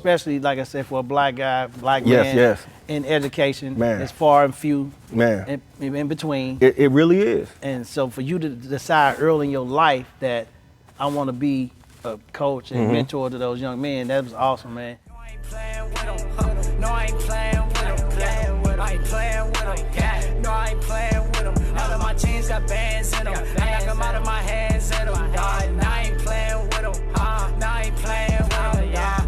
especially like I said, for a black guy, black Yes, man yes. in education, Man. it's far and few Man, in between. it really is. And so for you to decide early in your life that I want to be a coach and mentor to those young men, that was awesome, man. No, I ain't playing with them. No, I ain't playing with them. I ain't playing with them. No, I ain't playing with them. All of my teams got bands in them. I knock them out of my hands in them. Now I ain't playing with them. Now I ain't playing with them. Yeah.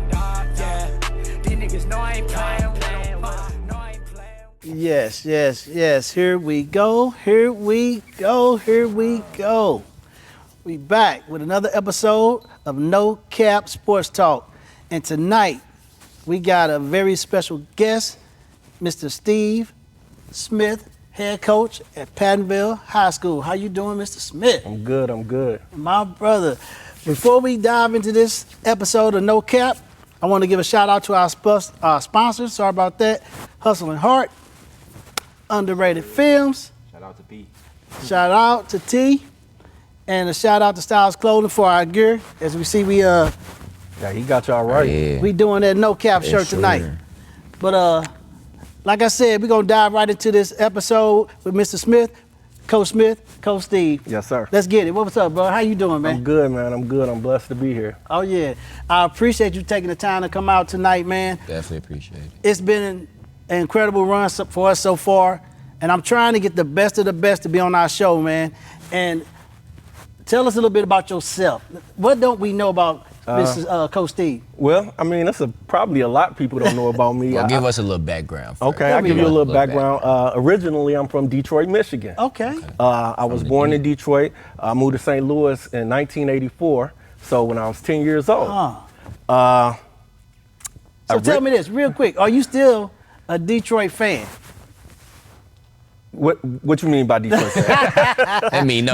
These niggas know I ain't playing with them. No, I ain't playing with them. Yes, yes, yes. Here we go. Here we go. Here we go. We back with another episode of No Cap Sports Talk. And tonight, we got a very special guest, Mr. Steve Smith, head coach at Pattonville High School. How you doing, Mr. Smith? I'm good. My brother. Before we dive into this episode of No Cap, I want to give a shout out to our sponsors. Sorry about that. Hustle and Heart, Underrated Films. Shout out to Pete. Shout out to T. And a shout out to Styles Clothing for our gear. As we see, Yeah, he got y'all right. Yeah. we doing that No Cap shirt tonight. But like I said, we're gonna dive right into this episode with Mr. Smith, Coach Steve. Yes, sir. Let's get it. What's up, bro? How you doing, man? I'm good, man. I'm good. I'm blessed to be here. Oh yeah, I appreciate you taking the time to come out tonight, man. Definitely appreciate it. It's been an incredible run for us so far, and I'm trying to get the best of the best to be on our show, man. And tell us a little bit about yourself. What don't we know about Coach Steve? Well, I mean, that's probably a lot of people don't know about me. Well, give us a little background first. Okay, I'll give you a little background. Originally, I'm from Detroit, Michigan. Okay. I was born in Detroit. I moved to St. Louis in 1984, so when I was 10 years old. So tell me this real quick. Are you still a Detroit fan? What you mean by Detroit? I mean, no,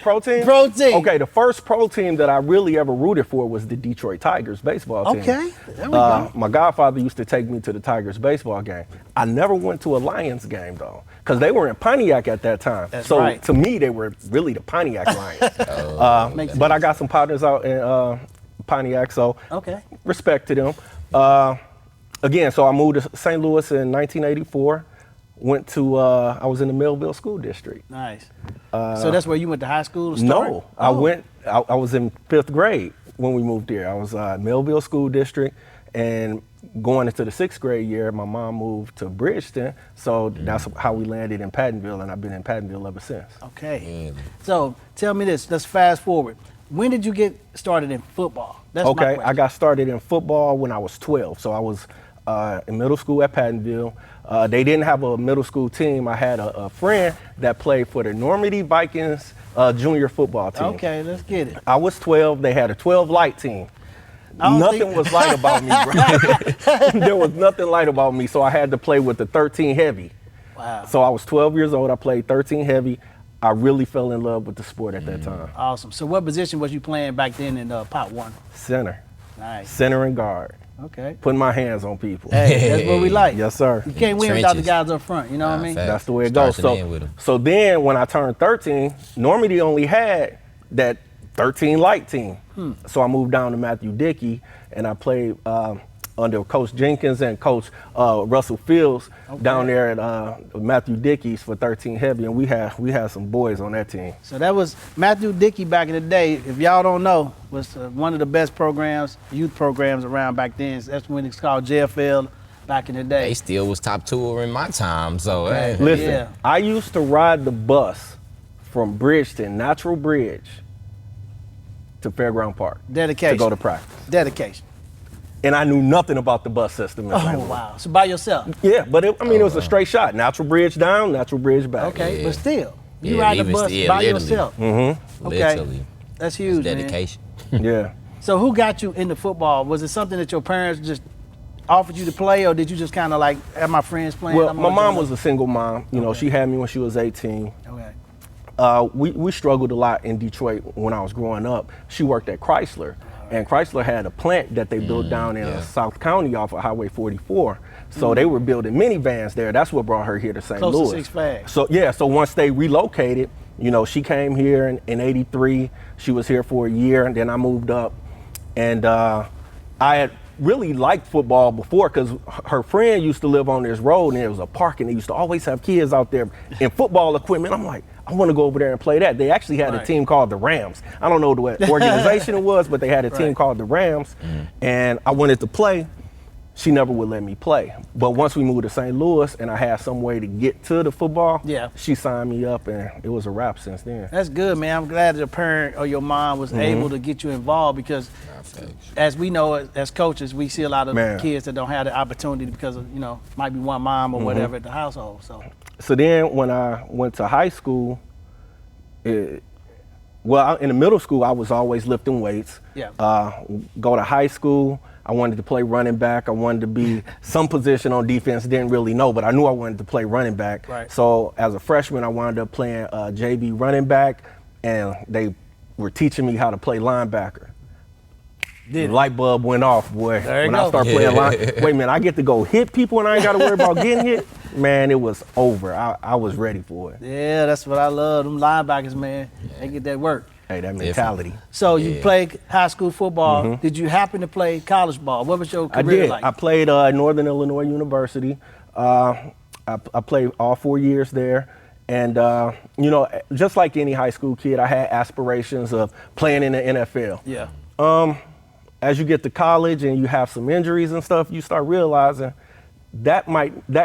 Pro team? Pro team. Okay, the first pro team that I really ever rooted for was the Detroit Tigers baseball team. Okay, there we go. My godfather used to take me to the Tigers baseball game. I never went to a Lions game though, because they were in Pontiac at that time. That's so right. to me, they were really the Pontiac Lions. But I got some partners out in Pontiac, so Okay. respect to them. Again, so I moved to St. Louis in 1984. Went to, I was in the Millville School District. Nice. So that's where you went to high school to start? No, I was in 5th grade when we moved there. I was Millville School District, and going into the 6th grade year, my mom moved to Bridgeton, so that's how we landed in Pattonville, and I've been in Pattonville ever since. Okay. So tell me this, let's fast forward. When did you get started in football? That's my Okay, question. I got started in football when I was 12, so I was in middle school at Pattonville. They didn't have a middle school team. I had a friend that played for the Normandy Vikings junior football team. Okay, let's get it. I was 12. They had a 12 light team. don't Nothing think- was light about me, bro. There was nothing light about me, so I had to play with the 13 heavy. Wow. So I was 12 years old. I played 13 heavy. I really fell in love with the sport at that time. Awesome. So what position was you playing back then in Pot 1? Center. Nice. Center and guard. Okay. Putting my hands on people. Hey, that's what we like. Yes, sir. You can't win without the Trenches. guys up front, you know what I mean? Facts. That's the way it goes. Starts and ends with 'em. So then when I turned 13, Normandy only had that 13 light team. So I moved down to Matthew Dickey, and I played under Coach Jenkins and Coach Russell Fields down there at Matthew Dickey's for 13 heavy, and we had some boys on that team. So that was Matthew Dickey back in the day. If y'all don't know, was one of the best programs, youth programs around back then. That's when it's called JFL back in the day. They still was top two in my time, so hey. Listen, Yeah. I used to ride the bus from Bridgeton, Natural Bridge, to Fairground Park Dedication. to go to practice. Dedication. And I knew nothing about the bus system in St. Oh, Louis. wow. So by yourself? Yeah, but it was a straight shot. Natural Bridge down, Natural Bridge back. Okay, Yeah. but still, you Yeah, ride the even bus still, by literally. yourself. Okay, Literally. that's huge, man. Dedication. Yeah. So who got you into football? Was it something that your parents just offered you to play, or did you just kind of like have my friends playing? Well, I'm my gonna mom do was a single mom. You know, she had me when she was 18. it? Okay. We struggled a lot in Detroit when I was growing up. She worked at Chrysler, and Chrysler had a plant that they built down in South County off of Highway 44. So they were building minivans there. That's what brought her here to St. Close to Louis. Six Flags. So yeah, so once they relocated, you know, she came here in '83. She was here for a year, and then I moved up, and I had really liked football before because her friend used to live on this road and there was a park and they used to always have kids out there in football equipment. I'm like, I want to go over there and play that. They actually had a team called the Rams. I don't know what organization it was, but they had a team called the Rams, and I wanted to play. She never would let me play. But once we moved to St. Louis and I had some way to get to the football, she signed me up and it was a wrap since then. That's good, man. I'm glad your parent or your mom was able to get you involved because as we know as coaches, we see a lot of kids that don't have the opportunity because of, might be one mom or whatever at the household. So then when I went to high school, in the middle school, I was always lifting weights. Go to high school, I wanted to play running back. I wanted to be some position on defense. Didn't really know, but I knew I wanted to play running back. So as a freshman, I wound up playing JV running back, and they were teaching me how to play linebacker. The light bulb went off, boy. When I started playing wait a minute, I get to go hit people and I ain't got to worry about getting hit? Man, it was over. I was ready for it. Yeah, that's what I love. Them linebackers, man, they get that work. Hey, that mentality. So you played high school football. Did you happen to play college ball? What was your career like? I played Northern Illinois University. I played all 4 years there. And, just like any high school kid, I had aspirations of playing in the NFL. As you get to college and you have some injuries and stuff, you start realizing that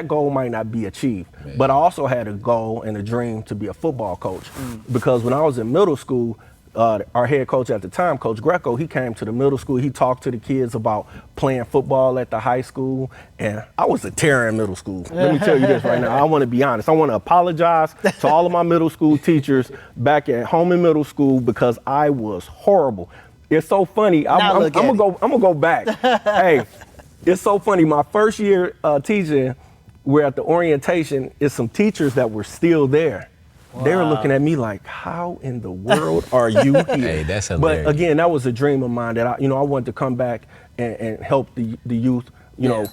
goal might not be achieved. But I also had a goal and a dream to be a football coach. Because when I was in middle school, our head coach at the time, Coach Greco, he came to the middle school. He talked to the kids about playing football at the high school. And I was a terror in middle school. Let me tell you this right now. I want to be honest. I want to apologize to all of my middle school teachers back at home in middle school because I was horrible. It's so funny. I'm gonna go back. Hey, it's so funny. My first year teaching, we're at the orientation. It's some teachers that were still there. Wow. They were looking at me like, "How in the world are you here?" Hey, that's hilarious. But again, that was a dream of mine that I wanted to come back and help the youth,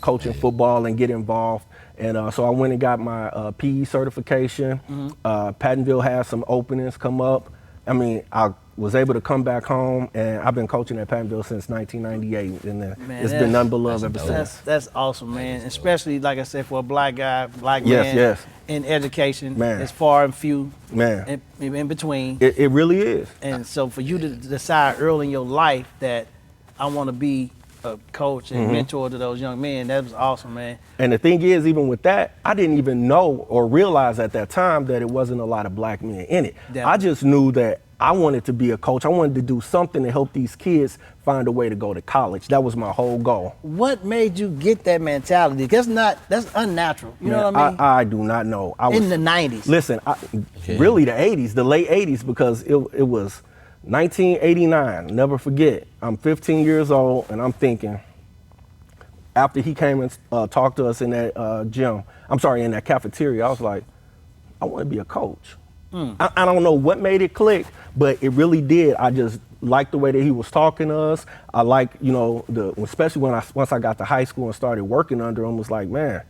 coaching football and get involved. And so I went and got my PE certification. Pattonville had some openings come up. I mean, I was able to come back home, and I've been coaching at Pattonville since 1998, and it's been none but love ever since. That's awesome, man. Especially, like I said, for a black man in education, it's far and few in between. It really is. And so for you to decide early in your life that I want to be a coach and mentor to those young men, that was awesome, man. And the thing is, even with that, I didn't even know or realize at that time that it wasn't a lot of black men in it. Definitely. I just knew that I wanted to be a coach. I wanted to do something to help these kids find a way to go to college. That was my whole goal. What made you get that mentality? That's unnatural. You know what I mean? I do not know. In the 90s. Listen, really the 80s, the late 80s, because it was 1989, never forget. I'm 15 years old, and I'm thinking, after he came and talked to us in that in that cafeteria, I was like, I want to be a coach. I don't know what made it click, but it really did. I just liked the way that he was talking to us. I like, especially once I got to high school and started working under him, was like, man,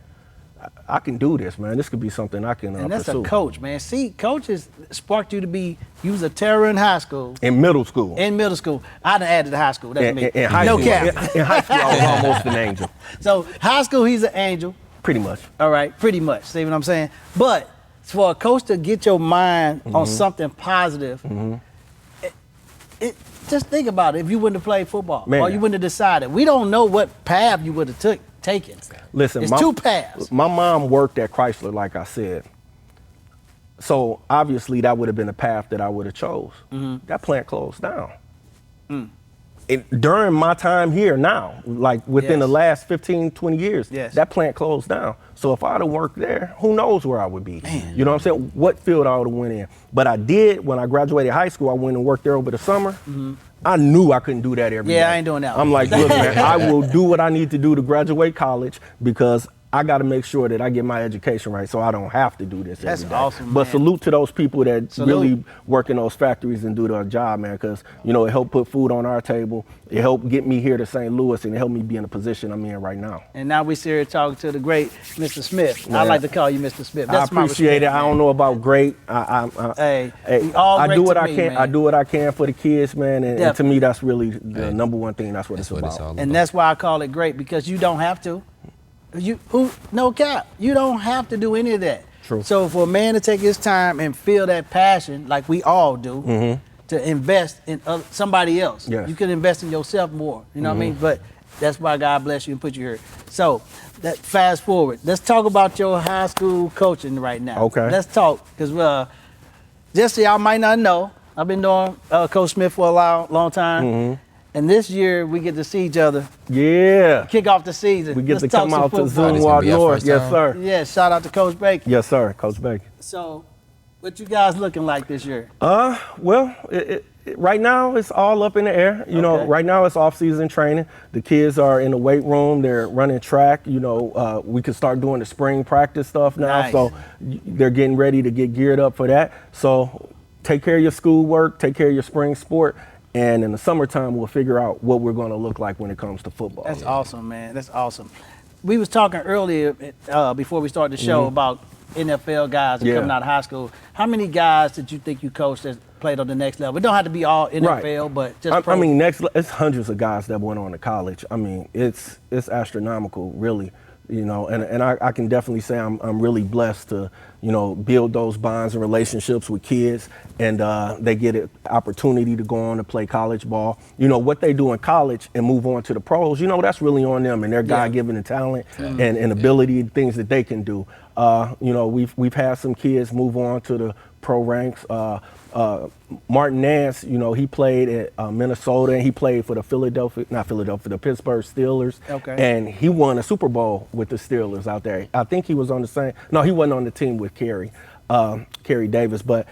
I can do this, man. This could be something I can And that's pursue. a coach, man. See, coaches sparked you to you was a terror in high school. In middle school. I done added to high school. That's me. In high school, cap. In high school, I was almost an angel. So high school, he's an angel. Pretty much. All right, pretty much. See what I'm saying? But for a coach to get your mind on something positive, just think about it. If you wouldn't have played football, or you wouldn't have decided, we don't know what path you would have taken. Listen, it's two paths. My mom worked at Chrysler, like I said. So obviously that would have been a path that I would have chose. That plant closed down. During my time here now, like within the last 15, 20 years, that plant closed down. So if I'd have worked there, who knows where I would be? Man. You know what I'm saying? What field I would have went in. But I did, when I graduated high school, I went and worked there over the summer. I knew I couldn't do that every day. Yeah, I ain't doing that. I'm like, look, man, I will do what I need to do to graduate college because I got to make sure that I get my education right so I don't have to do this That's every day. awesome, But man. salute to those people that Salute. really work in those factories and do their job, man, because, you know, it helped put food on our table. It helped get me here to St. Louis, and it helped me be in the position I'm in right now. And now we sit here talking to the great Mr. Smith. I Man. like to call you Mr. Smith. That's I my appreciate respect, it. I man. don't know about great. Hey, we all I great do what to I me, can. man. I do what I can for the kids, man, and to Definitely. me, that's really the number one thing. That's what That's it's what about. it's all about. And that's why I call it great, because you don't have to. No cap. You don't have to do any of that. True. So for a man to take his time and feel that passion, like we all do, to invest in somebody else, Yes. you can invest in yourself more. You know what I mean? But that's why God bless you and put you here. So that fast forward. Let's talk about your high school coaching right now. Okay. Let's talk, because just so y'all might not know, I've been doing Coach Smith for a long time. And this year we get to see each other, Yeah. kick off the season. We get Let's to talk come some out to football. Zoom This gonna Walk be our North. first Yes, time? sir. Yeah, shout out to Coach Bacon. Yes, sir. Coach Bacon. So, what you guys looking like this year? Well, right now it's all up in the air. You know, Okay. right now it's off-season training. The kids are in the weight room. They're running track. You know, we can start doing the spring practice stuff now. Nice. So they're getting ready to get geared up for that. So take care of your schoolwork. Take care of your spring sport. And in the summertime, we'll figure out what we're going to look like when it comes to football. That's awesome, man. That's awesome. We was talking earlier before we started the show about NFL guys Yeah. coming out of high school. How many guys did you think you coached that played on the next level? It don't have to be all NFL, but just I mean, it's hundreds of guys that went on to college. I mean, it's astronomical, really. You know, and I can definitely say I'm really blessed to, you know, build those bonds and relationships with kids, and they get an opportunity to go on to play college ball. You know, what they do in college and move on to the pros, you know, that's really on them and their God-given talent and ability, things that they can do. You know, we've had some kids move on to the pro ranks. Martin Nance, you know, he played at Minnesota, and he played for the the Pittsburgh Steelers. Okay. And he won a Super Bowl with the Steelers out there. I think he was on he wasn't on the team with Kerry Davis, but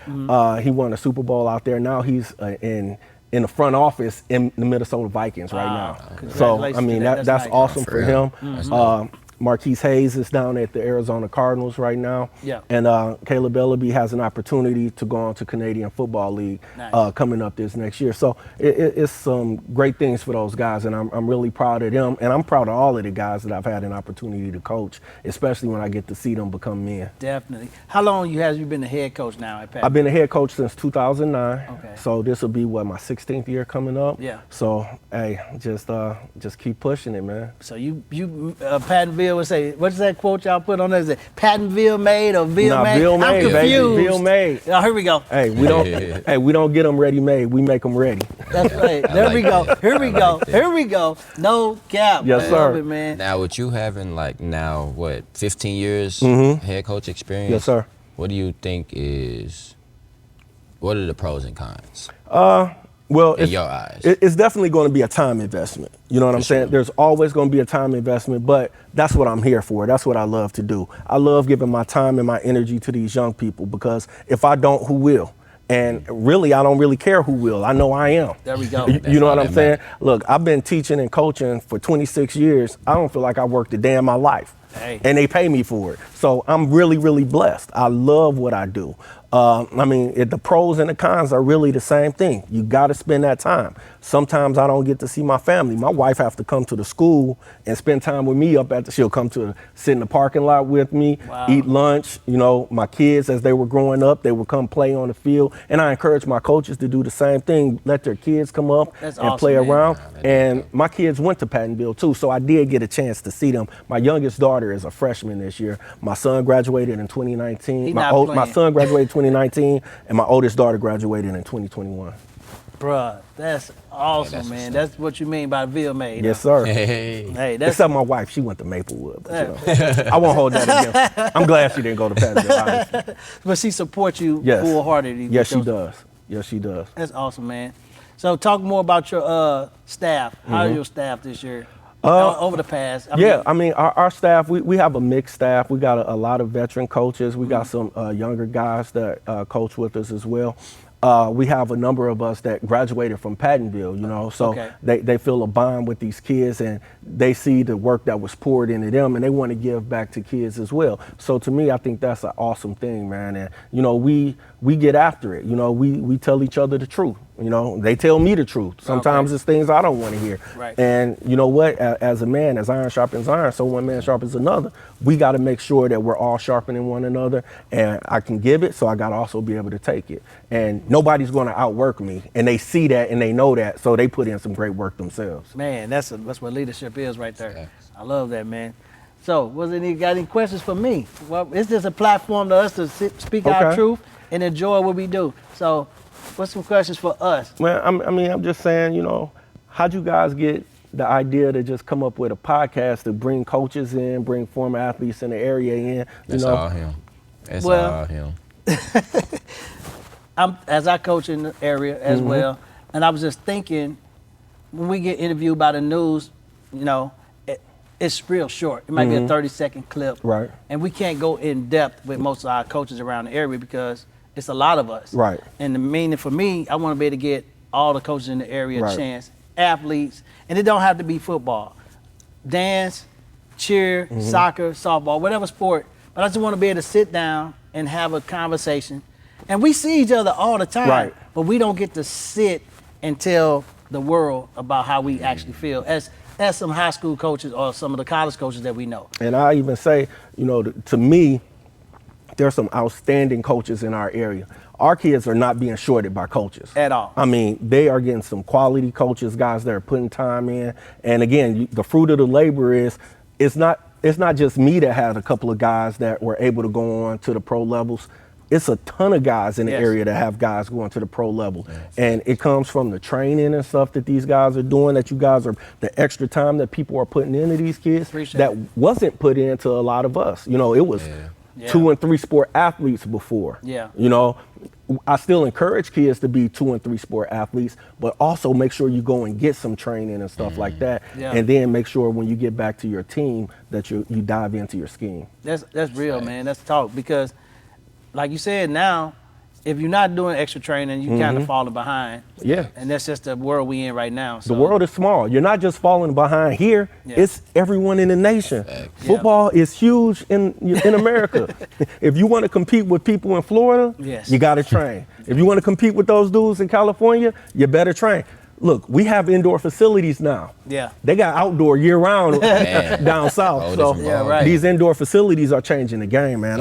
he won a Super Bowl out there. Now he's in the front office in the Minnesota Vikings right now. So, I Congratulations mean, to that. that's Nice. awesome For for real. him. Marquise Hayes is down at the Arizona Cardinals right now. Yeah. And Caleb Ellaby has an opportunity to go on to Canadian Football League Nice. coming up this next year. So it's some great things for those guys, and I'm really proud of them. And I'm proud of all of the guys that I've had an opportunity to coach, especially when I get to see them become men. Definitely. How long have you been the head coach now at Pat? I've been a head coach since 2009. Okay. So this will be, my 16th year coming up. Yeah. So, hey, just keep pushing it, man. So you Pattonville would say, what's that quote y'all put on there? Is it Pattonville made or Ville Nah, made? Ville I'm made, baby. confused. Ville made. Oh, here we go. Hey, we don't get them ready made. We make them ready. That's right. There like we go. that. Here we go. Here we go. No cap. Yes, I love sir. it, man. Now, with you having 15 years head coach experience? Yes, sir. What do you think what are the pros and cons Well, in your eyes? It's definitely going to be a time investment. You know what I'm saying? sure. There's always going to be a time investment, but that's what I'm here for. That's what I love to do. I love giving my time and my energy to these young people, because if I don't, who will? And really, I don't really care who will. I know I am. There we go. You know all what I'm that saying? matters. Look, I've been teaching and coaching for 26 years. I don't feel like I worked a day in my life. Hey. And they pay me for it. So I'm really, really blessed. I love what I do. I mean, the pros and the cons are really the same thing. You got to spend that time. Sometimes I don't get to see my family. My wife have to come to the school and spend time with me she'll come to sit in the parking lot with me, Wow. eat lunch. You know, my kids, as they were growing up, they would come play on the field. And I encourage my coaches to do the same thing. Let their kids come up That's and awesome, play man. around. And my kids went to Pattonville too, so I did get a chance to see them. My youngest daughter is a freshman this year. My son graduated in 2019. He My not playing. son graduated in 2019, and my oldest daughter graduated in 2021. Bruh, that's awesome, that's man. what's That's what you mean by Ville made. Yes, sir. Hey. Hey, that's Except my wife, she went to Maplewood. But, you know, I won't hold that against her. I'm glad she didn't go to Pattonville, honestly. but she supports you Yes. full-heartedly. Yes, she with those- does. Yes, she does. That's awesome, man. So talk more about your staff. How's your staff this year? Over the past. I mean, our staff, we have a mixed staff. We got a lot of veteran coaches. We got some younger guys that coach with us as well. we have a number of us that graduated from Pattonville, you know, so Okay. they feel a bond with these kids, and they see the work that was poured into them, and they want to give back to kids as well. So to me, I think that's an awesome thing, man. And you know, we get after it. You know, we tell each other the truth. You know, they tell me the truth. Sometimes it's things I don't want to hear. Right. And you know what? As a man, as iron sharpens iron, so one man sharpens another. We got to make sure that we're all sharpening one another. And I can give it, so I got to also be able to take it. And nobody's going to outwork me. And they see that and they know that, so they put in some great work themselves. Man, that's what leadership is right there. I love that, man. So, got any questions for me? Well, it's just a platform to us to speak our Okay. truth and enjoy what we do. So, what's some questions for us? Well, I'm just saying, you know, how'd you guys get the idea to just come up with a podcast to bring coaches in, bring former athletes in the area in? You That's know, all him. It's Well- all him. As I coach in the area as well, and I was just thinking, when we get interviewed by the news, you know, it's real short. It might be a 30-second clip. Right. And we can't go in depth with most of our coaches around the area because it's a lot of us. Right. And the meaning for me, I want to be able to get all the coaches in the area a Right. chance, athletes, and it don't have to be football, dance, cheer, soccer, softball, whatever sport. But I just want to be able to sit down and have a conversation. And we see each other all the time, Right. but we don't get to sit and tell the world about how we actually feel as some high school coaches or some of the college coaches that we know. and I even say, you know, to me, there's some outstanding coaches in our area. Our kids are not being shorted by coaches. At all. I mean, they are getting some quality coaches, guys that are putting time in. And again, the fruit of the labor is, it's not just me that had a couple of guys that were able to go on to the pro levels. It's a ton of guys in the Yes. area that have guys going to the pro level. And it comes from the training and stuff that these guys are doing, that you guys are, the extra time that people are putting into these kids Appreciate that it. wasn't put into a lot of us. You know, it was Yeah. 2 and 3 sport athletes before. Yeah. You know, I still encourage kids to be 2 and 3 sport athletes, but also make sure you go and get some training and stuff like that. Yeah. And then make sure when you get back to your team that you dive into your scheme. That's real, man. That's talk. Because, like you said, now, if you're not doing extra training, you kind of falling behind. Yeah. And that's just the world we in right now. So, The world is small. You're not just falling behind here. Yeah. It's everyone in the nation. Fact. Football is huge in America. If you want to compete with people in Florida, Yes. you got to train. If you want to compete with those dudes in California, you better train. Look, we have indoor facilities now. Yeah. They got outdoor year round Man. down south. Whole So different ball right. these indoor facilities are changing the game, man.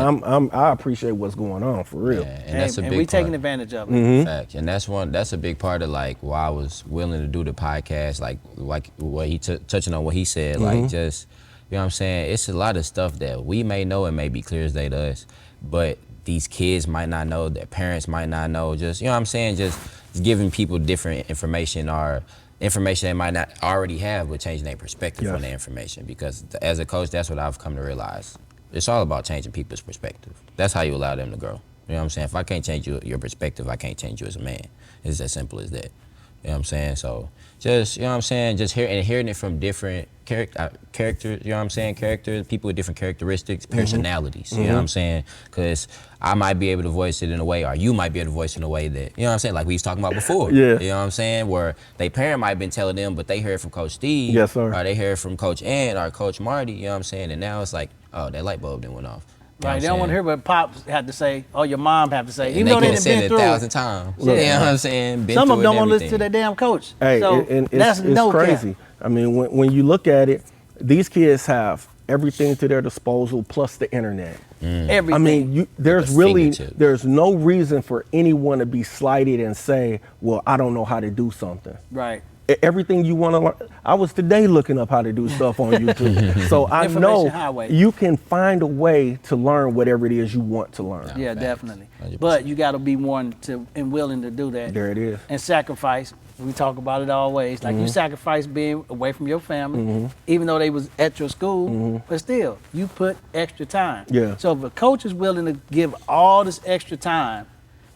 I appreciate what's going on for real. Yeah, and that's a and big we taking part. advantage of it. Fact. And that's a big part of like why I was willing to do the podcast, like what he touching on what he said, like just, you know what I'm saying? It's a lot of stuff that we may know and may be clear as day to us, but these kids might not know, their parents might not know, just, you know what I'm saying? Just giving people different information or information they might not already have, but changing their perspective Yes. on the information. Because as a coach, that's what I've come to realize. It's all about changing people's perspective. That's how you allow them to grow. You know what I'm saying? If I can't change your perspective, I can't change you as a man. It's as simple as that. You know what I'm saying? So just, you know what I'm saying? Just hearing it from different characters, you know what I'm saying? Characters, people with different characteristics, personalities, you know what I'm saying? Because I might be able to voice it in a way, or you might be able to voice it in a way that, you know what I'm saying? Like we was talking about before. Yeah. You know what I'm saying? Where their parent might have been telling them, but they heard from Coach Steve. Yes, sir. Or they heard from Coach Ann or Coach Marty, you know what I'm saying? And now it's like, oh, that light bulb then went off. You know Right. what They I'm don't want to saying? hear what Pops had to say or your mom have to say. And Even they though they could done have said been it through 1,000 it. times. Yeah. You know what I'm saying? Been Some of through them it don't want and to listen to their everything. damn coach. Hey, so and that's it's no cap. crazy. I mean, when you look at it, these kids have everything to their disposal plus the internet. Everything. I mean, there's the really, fingertip. there's no reason for anyone to be slighted and say, well, I don't know how to do something. right. Everything you want to learn. I was today looking up how to do stuff on YouTube. So I Information know highway. you can find a way to learn whatever it is you want to learn. Yeah, Facts. definitely. 100%. But you got to be one to and willing to do that. There it is. And sacrifice. We talk about it always. Like you sacrifice being away from your family, even though they was at your school, but still, you put extra time. Yeah. So if a coach is willing to give all this extra time,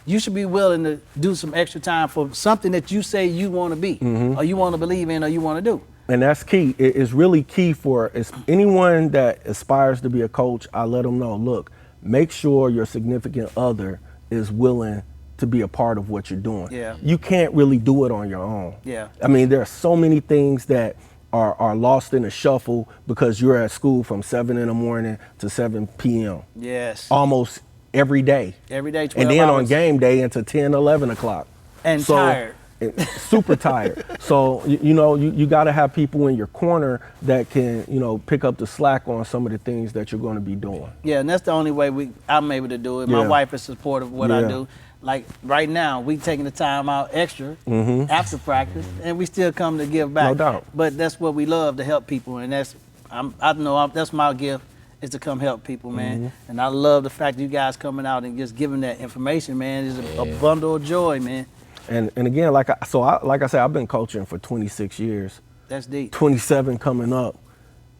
you should be willing to do some extra time for something that you say you want to be, or you want to believe in, or you want to do. And that's key. It's really key for anyone that aspires to be a coach. I let them know, look, make sure your significant other is willing to be a part of what you're doing. Yeah. You can't really do it on your own. Yeah. I mean, there are so many things that are lost in the shuffle because you're at school from 7 in the morning to 7 p.m. Yes. almost every day. Every day, 12 And then on hours. game day into 10, 11 o'clock. And tired. Super tired. So, you got to have people in your corner that can, pick up the slack on some of the things that you're going to be doing. Yeah, and that's the only way I'm able to do it. My Yeah. wife is supportive of what I Yeah. do. Like right now, we taking the time out extra after practice, and we still come to give back. No doubt. But that's what we love, to help people, and that's that's my gift, is to come help people, man. And I love the fact that you guys coming out and just giving that information, man. It's a bundle of joy, man. And again, like I said, I've been coaching for 26 years. That's deep. 27 coming up.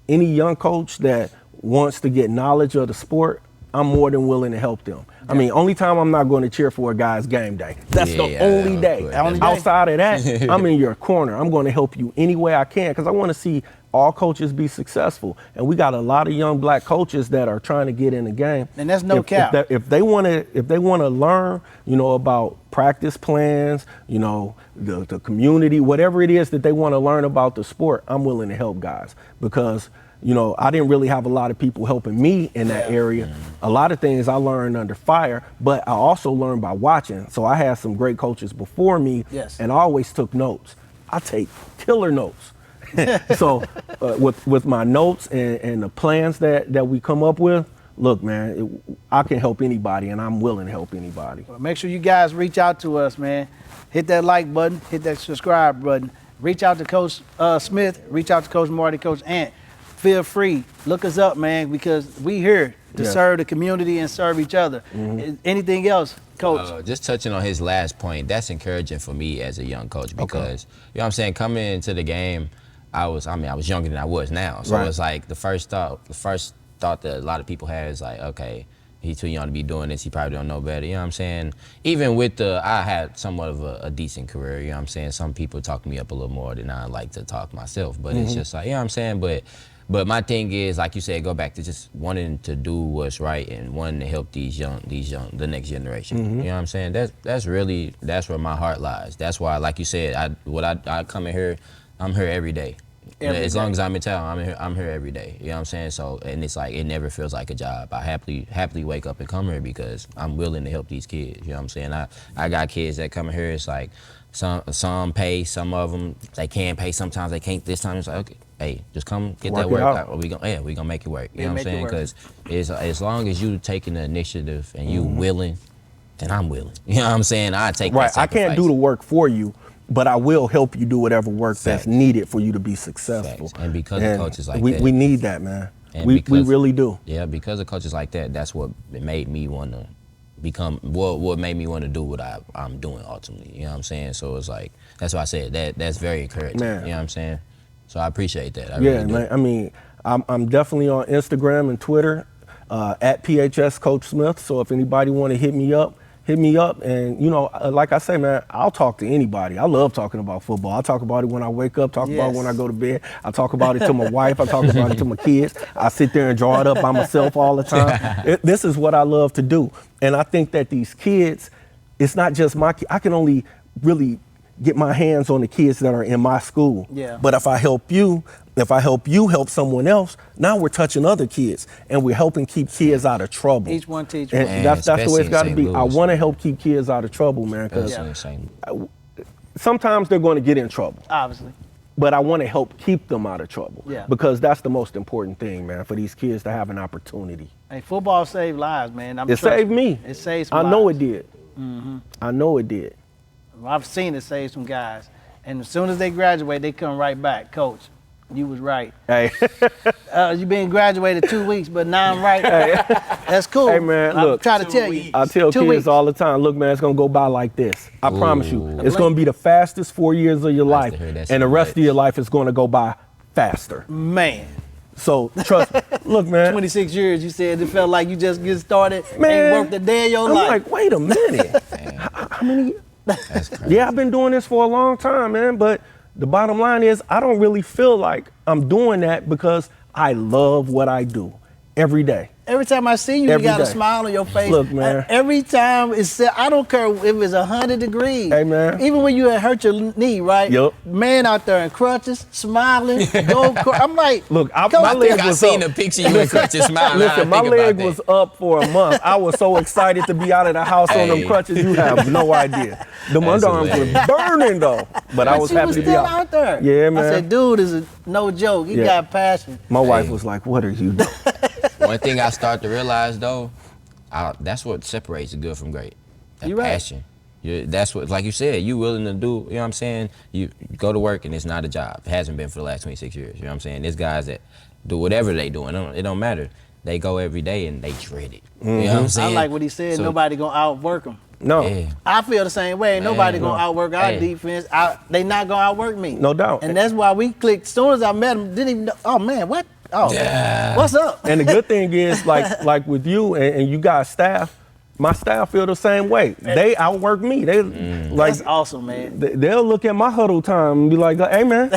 Any young coach that wants to get knowledge of the sport, I'm more than willing to help them. I mean, only time I'm not going to cheer for a guy's game day. That's the only day. Only day. Outside of that, I'm in your corner. I'm going to help you any way I can because I want to see all coaches be successful. And we got a lot of young black coaches that are trying to get in the game. And that's no cap. If they want to learn, about practice plans, the community, whatever it is that they want to learn about the sport, I'm willing to help guys because I didn't really have a lot of people helping me in that area. A lot of things I learned under fire, but I also learned by watching. So I had some great coaches before me, and I always took notes. I take killer notes. So with my notes and the plans that we come up with, look, man, I can help anybody, and I'm willing to help anybody. Well, make sure you guys reach out to us, man. Hit that like button, hit that subscribe button. Reach out to Coach Smith, reach out to Coach Marty, Coach Ant. Feel free, look us up, man, because we here to serve the community and serve each other. Anything else, Coach? Just touching on his last point, that's encouraging for me as a young coach because, you know what I'm saying, coming into the game, I was younger than I was now. So it's like the first thought that a lot of people have is like, okay, he's too young to be doing this, he probably don't know better, you know what I'm saying? Even with I had somewhat of a decent career, you know what I'm saying? Some people talk me up a little more than I like to talk myself, but it's just like, you know what I'm saying? But my thing is, like you said, go back to just wanting to do what's right and wanting to help the next generation. You know what I'm saying? That's where my heart lies. That's why, like you said, I come in here, I'm here every day. As long as I'm in town, I'm here every day. You know what I'm saying? So, and it's like, it never feels like a job. I happily wake up and come here because I'm willing to help these kids. You know what I'm saying? I got kids that come here, it's like, some pay, some of them, they can pay, sometimes they can't. This time it's like, okay, hey, just come get that work out. We gonna make it work. You know what I'm saying? Because as long as you taking the initiative and you willing, then I'm willing. You know what I'm saying? I take that sacrifice. I can't do the work for you, but I will help you do whatever work that's needed for you to be successful. Facts. And because of coaches like that, that, we need that, man. And we really do. Yeah, because of coaches like that, that's what made me want to become, what made me want to do what I'm doing ultimately. You know what I'm saying? So it's like, that's why I said that's very encouraging. Man. You know what I'm saying? So I appreciate that. I Yeah, really do. man. I mean, I'm definitely on Instagram and Twitter at PHS Coach Smith. So if anybody want to hit me up. And, like I say, man, I'll talk to anybody. I love talking about football. I talk about it when I wake up, talk about it when I go to bed. I talk about it to my wife. I talk about it to my kids. I sit there and draw it up by myself all the time. This is what I love to do. And I think that these kids, it's not just my kids. I can only really get my hands on the kids that are in my school. Yeah. But if I help you help someone else, now we're touching other kids and we're helping keep kids out of trouble. Each one teach one. And that's the way it's got to be. I Louis. want to help keep kids out of trouble, man, because sometimes they're going to get in trouble. Obviously. But I want to help keep them out of trouble. Yeah. Because that's the most important thing, man, for these kids to have an opportunity. Hey, football saved lives, man. It saved me. It saved some I lives. know it did. I know it did. I've seen it save some guys. And as soon as they graduate, they come right back. Coach, you was right. Hey. You been graduated 2 weeks, but now I'm right. That's cool. Hey, man, I'm look. trying to tell you. I tell 2 kids weeks. all the time, look, man, it's going to go by like this. I promise you. It's going to be the fastest 4 years of your life, and the rest of your life is going to go by faster. Man. So, trust me. Look, man. 26 years, you said it felt like you just get started, Man, ain't worked a day of your I'm life. like, wait a minute. How many? That's crazy. Yeah, I've been doing this for a long time, man, but the bottom line is I don't really feel like I'm doing that because I love what I do. every day. Every time I see you, Every you got a day. smile on your face. Look, man. Every time I don't care if it's 100 degrees. Hey, man. Even when you had hurt your knee, right? Yup. Man out there in crutches, smiling, I'm like, Look, my come on. leg I was seen up. the picture you in crutches smiling. Listen, my leg was up for a month. I was so excited to be out of the house on them Hey. crutches. You have no idea. Them That's underarms hilarious. were burning though, but I was you happy was to be still out. out there. Yeah, man. I said, dude, this is no joke. He Yeah. got passion. My wife Hey. was like, "What are you doing?" One thing I start to realize though, that's what separates the good from great. That You right. passion. That's what, like you said, you willing to do, you know what I'm saying? You go to work and it's not a job. It hasn't been for the last 26 years, you know what I'm saying? There's guys that do whatever they doing, it don't matter. They go every day and they dread it. You know what I'm I saying? like what he said, So, nobody gonna outwork him. No, yeah. I feel the same way. Ain't nobody Man, gonna no. outwork our Hey. defense. They not gonna outwork me. No doubt. And that's why we clicked. As soon as I met him, didn't even know. Oh man, what? Oh, Yeah. what's up? and the good thing is, like with you and you got staff, my staff feel the same way. They outwork me. They like That's awesome, man. they'll look at my huddle time and be like, "Hey man,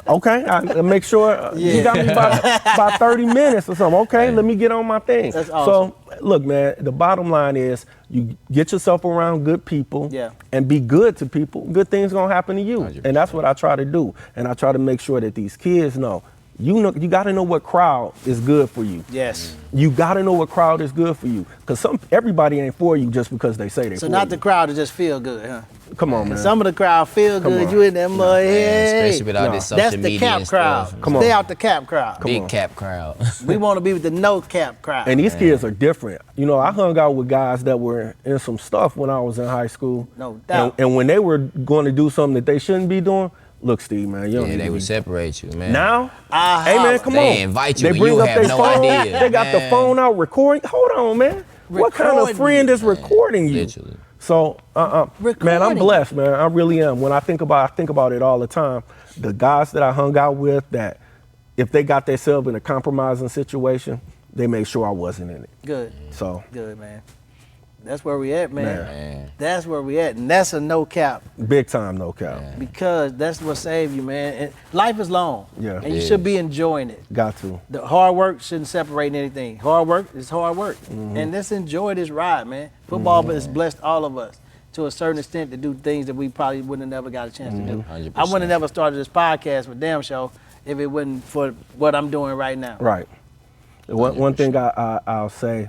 okay, I make sure you got me by 30 minutes or something. Okay, let me get on my thing." That's awesome. So look, man, the bottom line is you get yourself around good people Yeah. and be good to people. Good things gonna happen to you, 100%. and that's what I try to do. And I try to make sure that these kids know. You got to know what crowd is good for you. Yes. You got to know what crowd is good for you, because everybody ain't for you just because they say they So for not you. the crowd to just feel good, huh? Come on, man. Some of the crowd feel Come good. on. You in that mud, Man, hey. especially with all this social That's the media cap and crowd. stuff. Come on. Stay out the cap crowd. Big on. cap crowd. We want to be with the no cap crowd. And these kids are different. You know, I hung out with guys that were in some stuff when I was in high school. No doubt. And when they were going to do something that they shouldn't be doing, look, Steve, man, you don't Yeah, need they to would be- separate you, man. Now, I hey man, holler. come They on. invite you They and bring you up have their no phone. idea, They got the man. phone out recording. Hold on, man. What kind of Recording friend you, is recording you? Literally. So, man, I'm Recording. blessed, man. I really am. When I think about it all the time. The guys that I hung out with, that if they got themselves in a compromising situation, they made sure I wasn't in it. Good. So, Good, man. That's where we at, man. Man. That's where we at. And that's a no cap. big time, no cap. Because that's what saved you, man. And life is long. Yeah. And you It should be enjoying it. Got to. The hard work shouldn't separate anything. Hard work is hard work. Mm-hmm. And let's enjoy this ride, man. Football has blessed all of us to a certain extent to do things that we probably wouldn't have never got a chance to do. 100%. I wouldn't have never started this podcast with Damn Show if it wasn't for what I'm doing right now. Right. One thing I'll say,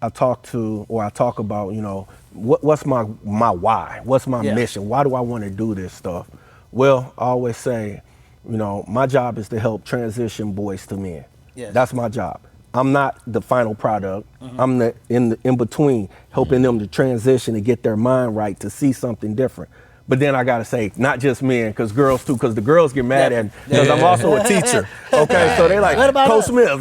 I talk about, you know, what's my why? What's my Yeah. mission? Why do I want to do this stuff? Well, I always say, you know, my job is to help transition boys to men. Yes. That's my job. I'm not the final product. I'm the in between, helping them to transition and get their mind right to see something different. But then I gotta say, not just men, because girls too, because the girls get mad at me, because I'm also a teacher. Okay, so they like, What about Coach us? Smith,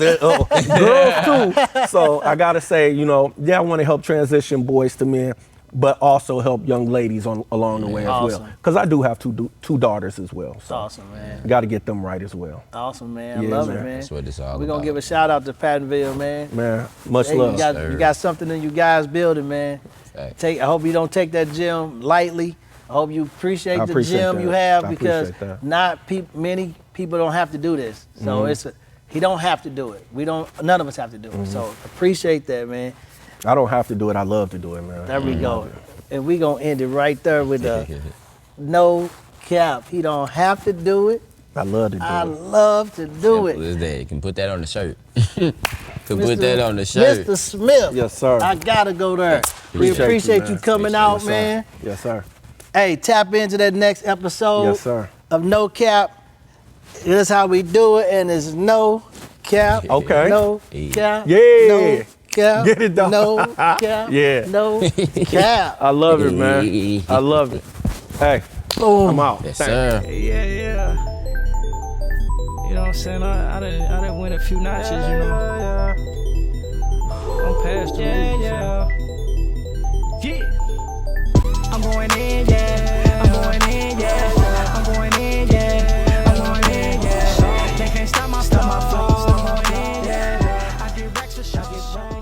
girls too. So I gotta say, you know, yeah, I want to help transition boys to men, but also help young ladies along the way as well. Awesome. Because I do have two daughters as well. That's So awesome, man. got to get them right as well. Awesome, man. I Yeah, love man. it, man. That's what it's all We're going about. to give a shout out to Pattonville, man. Man, much Hey, love. you got something in you guys building, man. Facts. I hope you don't take that gym lightly. I hope you appreciate I the appreciate gym that. you have, I because appreciate that. many people don't have to do this. So Mm-hmm. he don't have to do it. None of us have to do it. So appreciate that, man. I don't have to do it. I love to do it, man. There we go. And we gonna end it right there with a no cap. He don't have to do it. I love to do I it. love to do Simple it. as that. You can put that on the shirt. Can put that on the shirt. Mr. Smith. Yes, sir. I gotta go there. We Appreciate appreciate you, you man. coming Appreciate out, Yes, sir. man. Yes, sir. Hey, tap into that next episode Yes, sir. of No Cap. That's how we do it, and it's no cap. Okay. No Yeah. cap. Yeah. No cap. Get it done. No cap. Yeah. No cap. I love it, man. I love it. Hey, Boom. I'm out. Yes, Thanks. sir. Yeah. You know what I'm saying? I done went a few notches, you know. I'm past the roof. Yeah. I'm going in, yeah. I'm going in, yeah. I'm going in, yeah. I'm going in, yeah. They can't stop my flow. I'm going in, yeah. I get racks for sure.